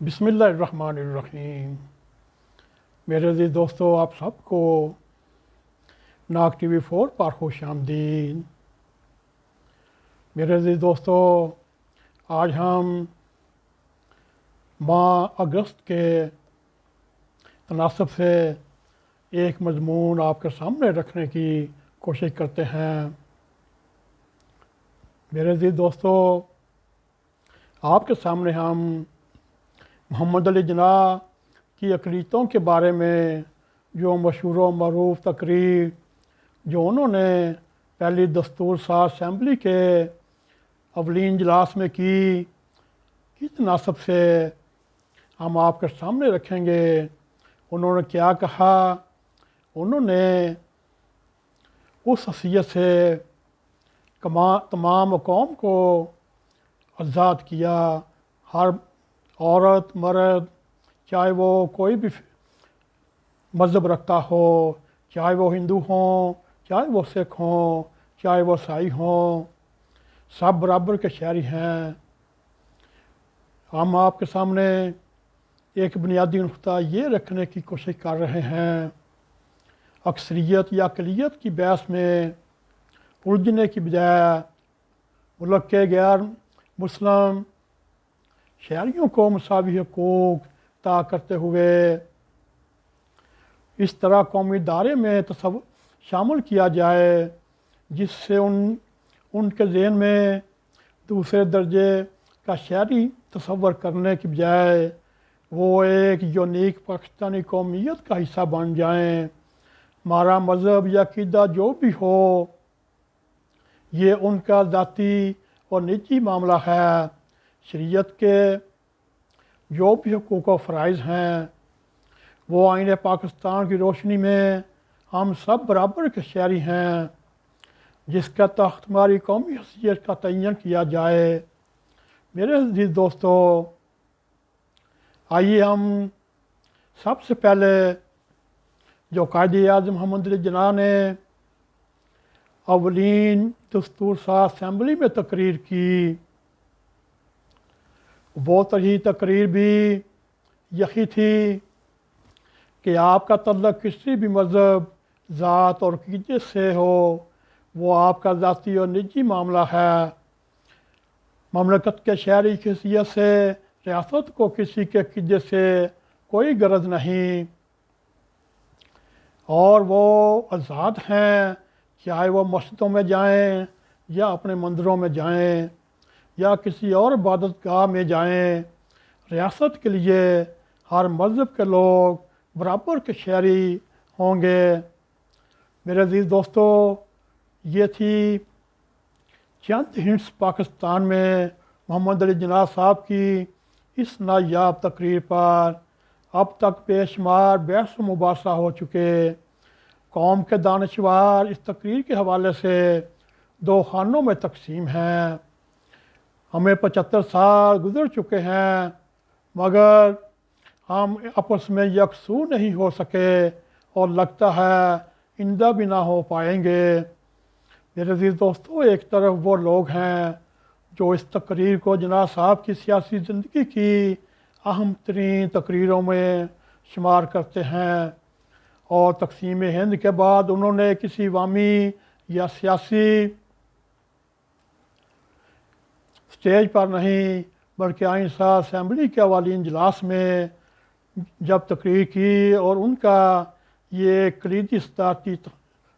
بسم اللہ الرحمن الرحیم۔ میرے عزیز دوستو، آپ سب کو ناگ ٹی وی 4 پر خوش آمدید۔ میرے عزیز دوستو، آج ہم ماہ اگست کے تناسب سے ایک مضمون آپ کے سامنے رکھنے کی کوشش کرتے ہیں۔ میرے عزیز دوستو، آپ کے سامنے ہم محمد علی جناح کی اقلیتوں کے بارے میں جو مشہور و معروف تقریر جو انہوں نے پہلی دستور ساز اسمبلی کے اولین اجلاس میں کی تناسب سے ہم آپ کے سامنے رکھیں گے۔ انہوں نے کیا کہا؟ انہوں نے اس حیثیت سے تمام قوم کو آزاد کیا، ہر عورت مرد، چاہے وہ کوئی بھی مذہب رکھتا ہو، چاہے وہ ہندو ہوں، چاہے وہ سکھ ہوں، چاہے وہ عیسائی ہوں، سب برابر کے شہری ہیں۔ ہم آپ کے سامنے ایک بنیادی نقطہ یہ رکھنے کی کوشش کر رہے ہیں، اکثریت یا اقلیت کی بحث میں الجھنے کی بجائے ملک کے غیر مسلم شہریوں کو مساوی حقوق عطا کرتے ہوئے اس طرح قومی دائرے میں شامل کیا جائے جس سے ان کے ذہن میں دوسرے درجے کا شہری تصور کرنے کی بجائے وہ ایک یونیک پاکستانی قومیت کا حصہ بن جائیں۔ ہمارا مذہب یا عقیدہ جو بھی ہو، یہ ان کا ذاتی اور نجی معاملہ ہے۔ شریعت کے جو بھی حقوق و فرائض ہیں وہ آئین پاکستان کی روشنی میں ہم سب برابر کے شہری ہیں، جس کا تحت ہماری قومی حیثیت کا تعین کیا جائے۔ میرے عزیز دوستو، آئیے ہم سب سے پہلے جو قائد اعظم محمد علی جناح نے اولین دستور ساز اسمبلی میں تقریر کی، وہ تقریر بھی یہی تھی کہ آپ کا تعلق کسی بھی مذہب، ذات اور عقیدے سے ہو، وہ آپ کا ذاتی اور نجی معاملہ ہے۔ مملکت کے شہری کی حیثیت سے ریاست کو کسی کے عقیدے سے کوئی غرض نہیں، اور وہ آزاد ہیں، چاہے وہ مسجدوں میں جائیں یا اپنے مندروں میں جائیں یا کسی اور عبادت گاہ میں جائیں۔ ریاست کے لیے ہر مذہب کے لوگ برابر کے شہری ہوں گے۔ میرے عزیز دوستو، یہ تھی چند ہنٹس پاکستان میں محمد علی جناح صاحب کی اس نایاب تقریر پر۔ اب تک بے شمار بحث و مباحثہ ہو چکے۔ قوم کے دانشور اس تقریر کے حوالے سے دو خانوں میں تقسیم ہیں۔ ہمیں 75 سال گزر چکے ہیں، مگر ہم آپس میں یکسو نہیں ہو سکے اور لگتا ہے آئندہ بھی نہ ہو پائیں گے۔ میرے عزیز دوستو، ایک طرف وہ لوگ ہیں جو اس تقریر کو جناح صاحب کی سیاسی زندگی کی اہم ترین تقریروں میں شمار کرتے ہیں، اور تقسیم ہند کے بعد انہوں نے کسی عوامی یا سیاسی اسٹیج پر نہیں بلکہ آئین ساز اسمبلی کے اولین اجلاس میں جب تقریر کی، اور ان کا یہ کلیدی صدارتی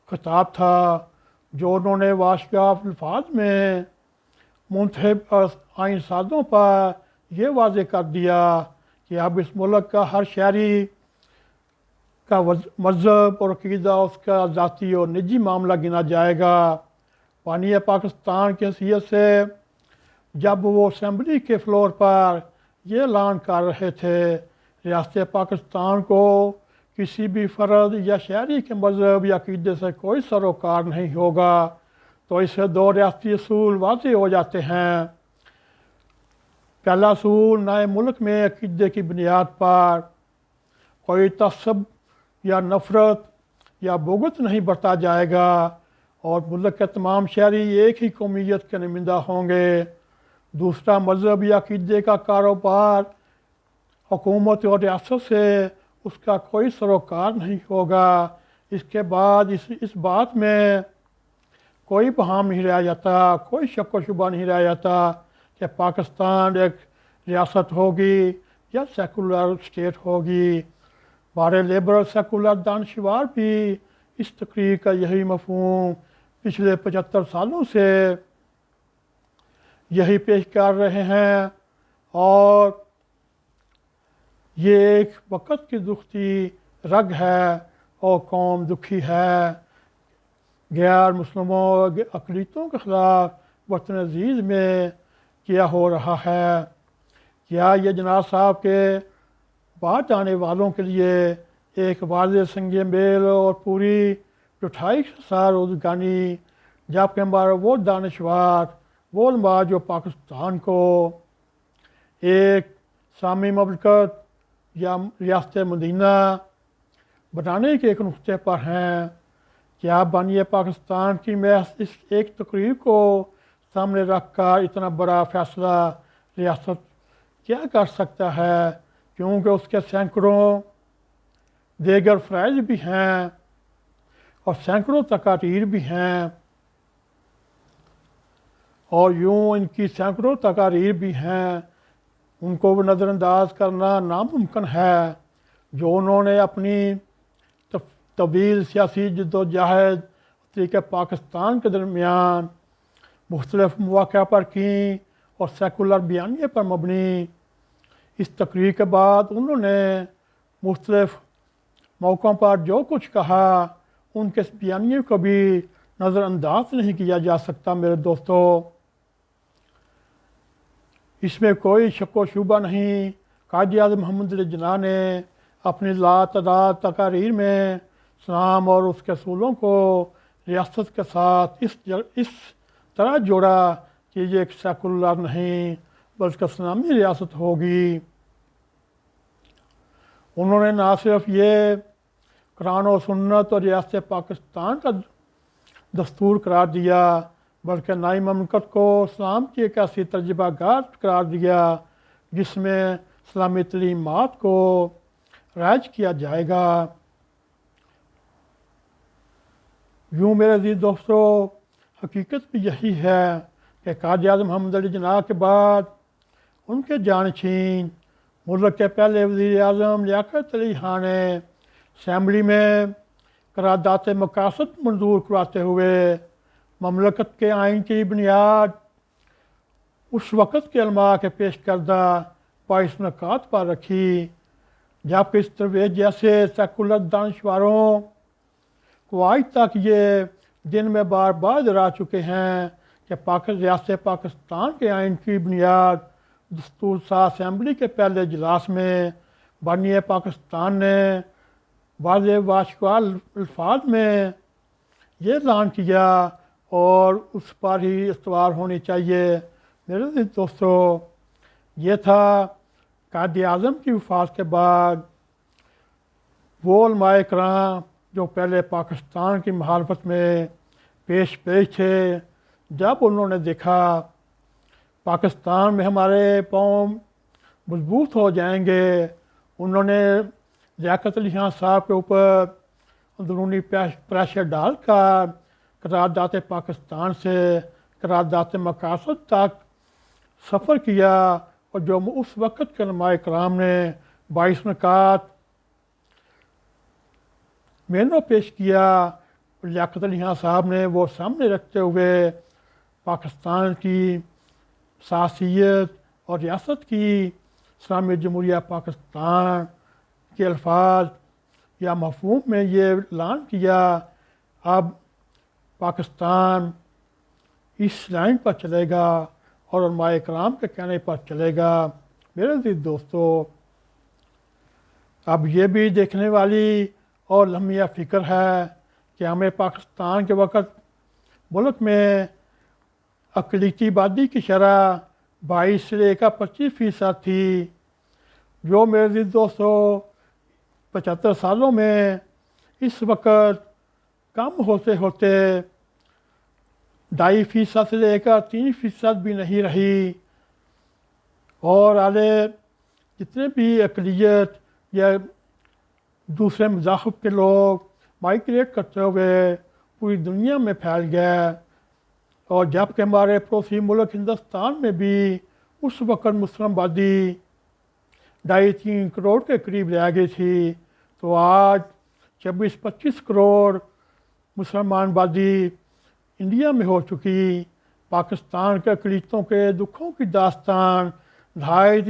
خطاب تھا جو انہوں نے واشگاف الفاظ میں منتخب آئین سازوں پر یہ واضح کر دیا کہ اب اس ملک کا ہر شہری کا مذہب اور عقیدہ اس کا ذاتی اور نجی معاملہ گنا جائے گا۔ بانی پاکستان کی حیثیت سے جب وہ اسمبلی کے فلور پر یہ اعلان کر رہے تھے، ریاست پاکستان کو کسی بھی فرد یا شہری کے مذہب یا عقیدے سے کوئی سروکار نہیں ہوگا، تو اس سے دو ریاستی اصول واضح ہو جاتے ہیں۔ پہلا اصول، نئے ملک میں عقیدے کی بنیاد پر کوئی تعصب یا نفرت یا بغض نہیں برتا جائے گا، اور ملک کے تمام شہری ایک ہی قومیت کے نمائندہ ہوں گے۔ دوسرا، مذہب یا عقیدے کا کاروبار حکومت اور ریاست سے اس کا کوئی سروکار نہیں ہوگا۔ اس کے بعد اس بات میں کوئی بہام نہیں رہ جاتا، کوئی شک و شبہ نہیں رہ جاتا کہ پاکستان ایک ریاست ہوگی یا سیکولر اسٹیٹ ہوگی۔ ہمارے لیبرل سیکولر دانشور بھی اس تقریر کا یہی مفہوم پچھلے 75 سالوں سے یہی پیش کر رہے ہیں، اور یہ ایک وقت کی دکھتی رگ ہے اور قوم دکھی ہے۔ غیر مسلموں اور اقلیتوں کے خلاف وطن عزیز میں کیا ہو رہا ہے۔ کیا یہ جناب صاحب کے بعد آنے والوں کے لیے ایک واضح سنگ میل اور پوری ٹھٹائی کے ساتھ روزگانی، جبکہ ہمارے وہ دانشور، وہ علماء جو پاکستان کو ایک اسلامی مملکت یا ریاست مدینہ بنانے کے ایک نقطے پر ہیں، کیا بانی پاکستان کی محض اس ایک تقریر کو سامنے رکھ کر اتنا بڑا فیصلہ ریاست کیا کر سکتا ہے؟ کیونکہ اس کے سینکڑوں دیگر فرائض بھی ہیں اور سینکڑوں تقاریر بھی ہیں، اور یوں ان کی سینکڑوں تقاریر بھی ہیں، ان کو بھی نظر انداز کرنا ناممکن ہے، جو انہوں نے اپنی طویل سیاسی جد و جہد طریقہ پاکستان کے درمیان مختلف مواقع پر کیں اور سیکولر بیانیے پر مبنی اس تقریر کے بعد انہوں نے مختلف موقعوں پر جو کچھ کہا، ان کے اس بیانیے کو بھی نظر انداز نہیں کیا جا سکتا۔ میرے دوستو، اس میں کوئی شک و شبہ نہیں، قائد اعظم محمد علی جناح نے اپنی لاتعداد تقاریر میں اسلام اور اس کے اصولوں کو ریاست کے ساتھ اس طرح جوڑا کہ یہ ایک سیکولر نہیں بلکہ اسلامی ریاست ہوگی۔ انہوں نے نہ صرف یہ قرآن و سنت اور ریاست پاکستان کا دستور قرار دیا، بلکہ نئی مملکت کو اسلام کی ایک ایسی تجربہ گاہ قرار دیا جس میں اسلامی تعلیمات کو رائج کیا جائے گا۔ یوں میرے عزیز دوستو، حقیقت بھی یہی ہے کہ قائد اعظم محمد علی جناح کے بعد ان کے جانشین ملک کے پہلے وزیر اعظم لیاقت علی خان نے اسمبلی میں قرارداد مقاصد منظور کرواتے ہوئے مملکت کے آئین کی بنیاد اس وقت کے علماء کے پیش کردہ 22 نکات پر رکھی، جبکہ اس درویش جیسے سیکولر دانشوروں کو آج تک یہ دن میں بار بار دہرا چکے ہیں کہ ریاست پاکستان کے آئین کی بنیاد دستور ساز اسمبلی کے پہلے اجلاس میں بانی پاکستان نے واضح واشکار الفاظ میں یہ اعلان کیا اور اس پر ہی استوار ہونی چاہیے۔ میرے دوستو، یہ تھا قائد اعظم کی وفات کے بعد وہ علماء کرام جو پہلے پاکستان کی مخالفت میں پیش تھے، جب انہوں نے دیکھا پاکستان میں ہمارے پاؤں مضبوط ہو جائیں گے، انہوں نے لیاقت علی خان صاحب کے اوپر اندرونی پریشر ڈال کر قرارداد پاکستان سے قرارداد مقاصد تک سفر کیا، اور جو اس وقت کے علماء کرام نے 22 نکات مینو پیش کیا، لیاقت علی خان صاحب نے وہ سامنے رکھتے ہوئے پاکستان کی سیاست اور ریاست کی اسلامی جمہوریہ پاکستان کے الفاظ یا مفہوم میں یہ اعلان کیا، اب پاکستان اس لائن پر چلے گا اور علماء کرام کے کہنے پر چلے گا۔ میرے عزیز دوستو، اب یہ بھی دیکھنے والی اور لمحہ فکر ہے کہ ہمیں پاکستان کے وقت ملک میں اقلیتی آبادی کی شرح 22 سے لے کر 25% تھی، جو میرے عزیز دوستو 75 سالوں میں اس وقت کم ہوتے ہوتے 2.5% سے لے کر 3% بھی نہیں رہی، اور اعلی جتنے بھی اقلیت یا دوسرے مذاہب کے لوگ مائگریٹ کرتے ہوئے پوری دنیا میں پھیل گئے، اور جب کہ ہمارے پڑوسی ملک ہندوستان میں بھی اس وقت مسلم آبادی 2.5-3 کروڑ کے قریب رہ گئی تھی، تو آج 26-25 کروڑ مسلمان آبادی انڈیا میں ہو چکی۔ پاکستان کے اقلیتوں کے دکھوں کی داستان نہایت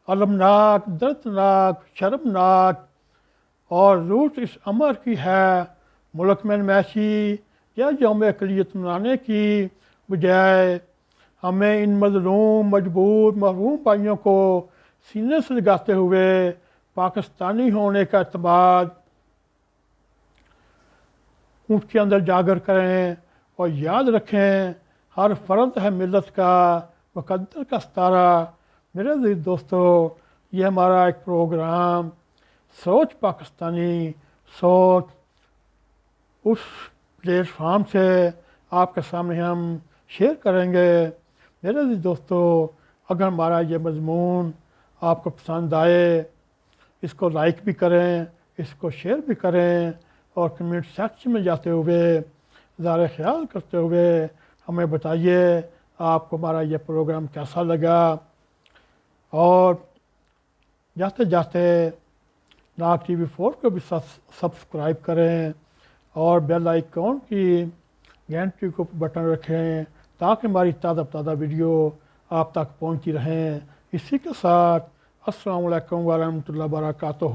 المناک، دردناک، شرمناک اور روٹ اس امر کی ہے، ملک میں نمائشی یا یوم اقلیت منانے کی بجائے ہمیں ان مظلوم، مجبور، محروم بھائیوں کو سینے سے لگاتے ہوئے پاکستانی ہونے کا اعتماد اونٹ کے اندر جاگر کریں، اور یاد رکھیں ہر فرد ہے ملت کا مقدر کا ستارہ۔ میرے عزیز دوستو، یہ ہمارا ایک پروگرام سوچ پاکستانی، سوچ اس پلیٹ فارم سے آپ کے سامنے ہم شیئر کریں گے۔ میرے عزیز دوستو، اگر ہمارا یہ مضمون آپ کو پسند آئے، اس کو لائک بھی کریں، اس کو شیئر بھی کریں، اور کمنٹ سیکشن میں جاتے ہوئے اظہار خیال کرتے ہوئے ہمیں بتائیے آپ کو ہمارا یہ پروگرام کیسا لگا، اور جاتے جاتے ناگ ٹی وی 4 کو بھی سبسکرائب کریں، اور بیل آئیکن کی گھنٹی کو بٹن رکھیں تاکہ ہماری تازہ ویڈیو آپ تک پہنچتی رہیں۔ اسی کے ساتھ السلام علیکم ورحمۃ اللہ وبرکاتہ۔